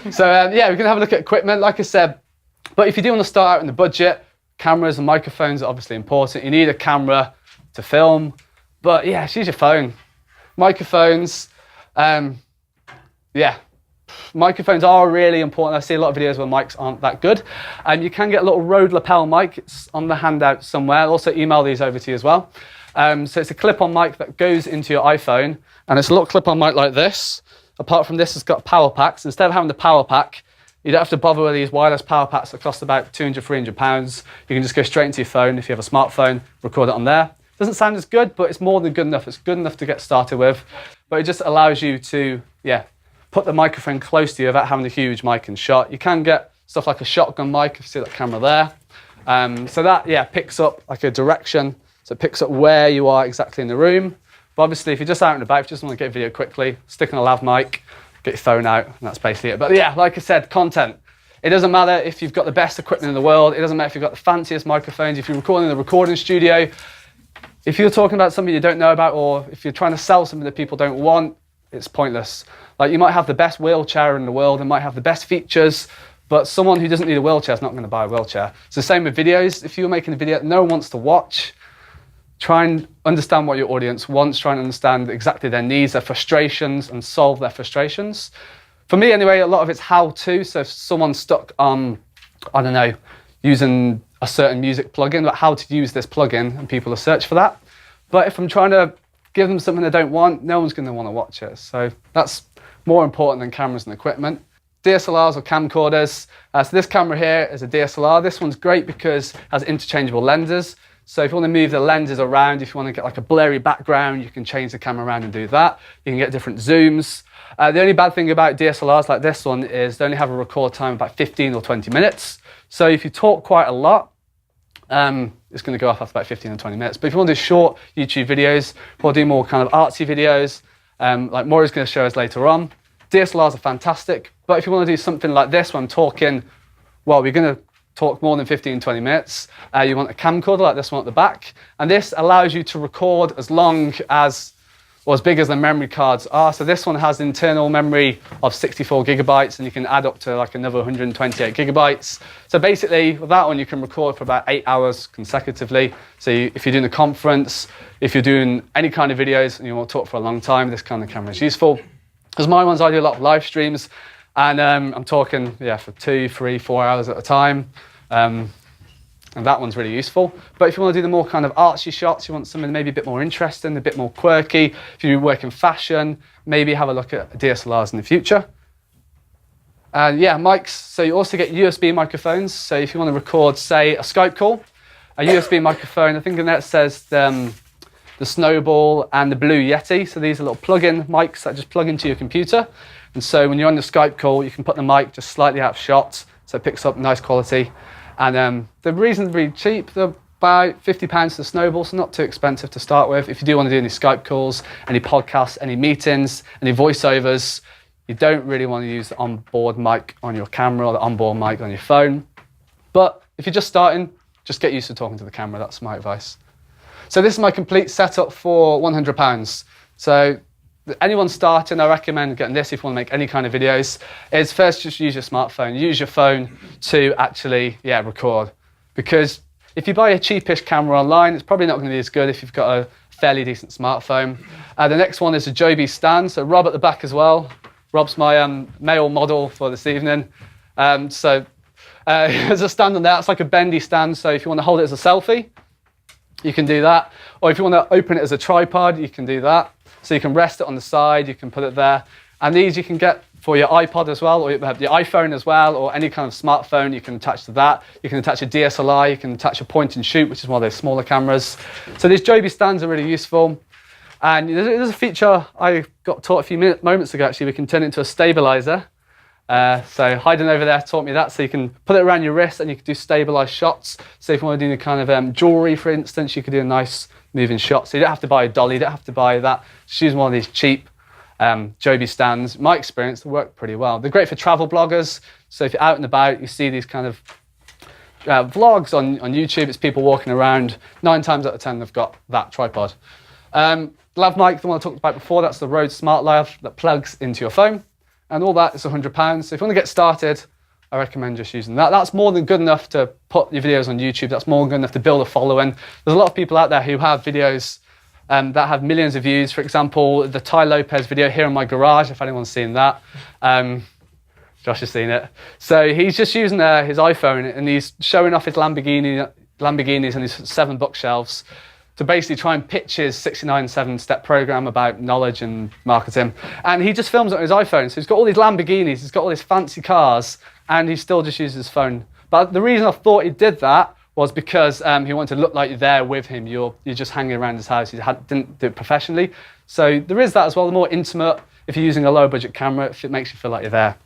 So yeah, we can have a look at equipment, like I said. But if you do want to start out in the budget, cameras and microphones are obviously important. You need a camera to film, but yeah, just use your phone. Microphones, yeah. Microphones are really important. I see a lot of videos where mics aren't that good. You can get a little Rode lapel mic. It's on the handout somewhere. I'll also email these over to you as well. So it's a clip-on mic that goes into your iPhone, and it's a little clip-on mic like this. Apart from this, it's got power packs. Instead of having the power pack, you don't have to bother with these wireless power packs that cost about £200–300. You can just go straight into your phone. If you have a smartphone, record it on there. Doesn't sound as good, but it's more than good enough. It's good enough to get started with, but it just allows you to, yeah, put the microphone close to you without having a huge mic and shot. You can get stuff like a shotgun mic, if you see that camera there. So that, yeah, picks up like a direction. So it picks up where you are exactly in the room. But obviously, if you're just out and about, if you just want to get a video quickly, stick on a lav mic, get your phone out, and that's basically it. But yeah, like I said, content. It doesn't matter if you've got the best equipment in the world. It doesn't matter if you've got the fanciest microphones. If you're recording in a recording studio, if you're talking about something you don't know about, or if you're trying to sell something that people don't want, it's pointless. Like, you might have the best wheelchair in the world and might have the best features, but someone who doesn't need a wheelchair is not going to buy a wheelchair. It's the same with videos. If you're making a video that no one wants to watch, try and understand what your audience wants, try and understand exactly their needs, their frustrations, and solve their frustrations. For me anyway, a lot of it's how-to. So if someone's stuck on, I don't know, using a certain music plugin, but how to use this plugin, and people will search for that. But if I'm trying to give them something they don't want, no one's going to want to watch it. So that's more important than cameras and equipment. DSLRs or camcorders. So this camera here is a DSLR. This one's great because it has interchangeable lenses. So if you want to move the lenses around, if you want to get like a blurry background, you can change the camera around and do that. You can get different zooms. The only bad thing about DSLRs like this one is they only have a record time of about 15 or 20 minutes. So if you talk quite a lot, it's going to go off after about 15 or 20 minutes. But if you want to do short YouTube videos, or do more kind of artsy videos, like Maury's going to show us later on, DSLRs are fantastic. But if you want to do something like this, when I'm talking, well, we're going to talk more than 15, 20 minutes. You want a camcorder like this one at the back. And this allows you to record as long as, or as big as the memory cards are. So this one has internal memory of 64 gigabytes, and you can add up to like another 128 gigabytes. So basically, with that one, you can record for about 8 hours consecutively. So if you're doing a conference, if you're doing any kind of videos and you want to talk for a long time, this kind of camera is useful. Because my ones, I do a lot of live streams, and I'm talking, yeah, for 2, 3, 4 hours at a time. And that one's really useful. But if you want to do the more kind of artsy shots, you want something maybe a bit more interesting, a bit more quirky. If you work in fashion, maybe have a look at DSLRs in the future. And yeah, mics. So you also get USB microphones. So if you want to record, say, a Skype call, a USB microphone, I think in there it says the Snowball and the blue Yeti. So these are little plug-in mics that just plug into your computer. And so when you're on the Skype call, you can put the mic just slightly out of shot, so it picks up nice quality. And they're reasonably cheap. They're about £50 to Snowball, so not too expensive to start with. If you do want to do any Skype calls, any podcasts, any meetings, any voiceovers, you don't really want to use the onboard mic on your camera or the onboard mic on your phone. But if you're just starting, just get used to talking to the camera. That's my advice. So this is my complete setup for £100. So anyone starting, I recommend getting this if you want to make any kind of videos. Is first just use your smartphone. Use your phone to actually, record. Because if you buy a cheapish camera online, it's probably not going to be as good if you've got a fairly decent smartphone. The next one is a Joby Stand. So Rob at the back as well. Rob's my male model for this evening. There's a stand on there. It's like a bendy stand. So if you want to hold it as a selfie, you can do that. Or if you want to open it as a tripod, you can do that. So you can rest it on the side, you can put it there. And these you can get for your iPod as well, or your iPhone as well, or any kind of smartphone you can attach to that. You can attach a DSLR, you can attach a point and shoot, which is one of those smaller cameras. So these Joby stands are really useful. And there's a feature I got taught a few moments ago, actually. We can turn it into a stabilizer. So Hayden over there taught me that. So you can put it around your wrist and you can do stabilized shots. So if you want to do any kind of jewelry, for instance, you could do a nice moving shot. So you don't have to buy a dolly, you don't have to buy that. Just use one of these cheap Joby stands. In my experience, they work pretty well. They're great for travel bloggers. So if you're out and about, you see these kind of vlogs on YouTube, it's people walking around. 9 times out of 10, they've got that tripod. Lav mic, the one I talked about before, that's the Rode Smart Lav that plugs into your phone. and all that is £100. So if you want to get started, I recommend just using that. That's more than good enough to put your videos on YouTube. That's more than good enough to build a following. There's a lot of people out there who have videos that have millions of views. For example, the Ty Lopez video here in my garage, if anyone's seen that. Josh has seen it. So he's just using his iPhone and he's showing off his Lamborghinis and his 7 bookshelves to basically try and pitch his 69 7-step program about knowledge and marketing. And he just films it on his iPhone. So he's got all these Lamborghinis, he's got all these fancy cars, and he still just uses his phone. But the reason I thought he did that was because he wanted to look like you're there with him. You're just hanging around his house. He didn't do it professionally. So there is that as well, the more intimate. If you're using a low budget camera, it makes you feel like you're there.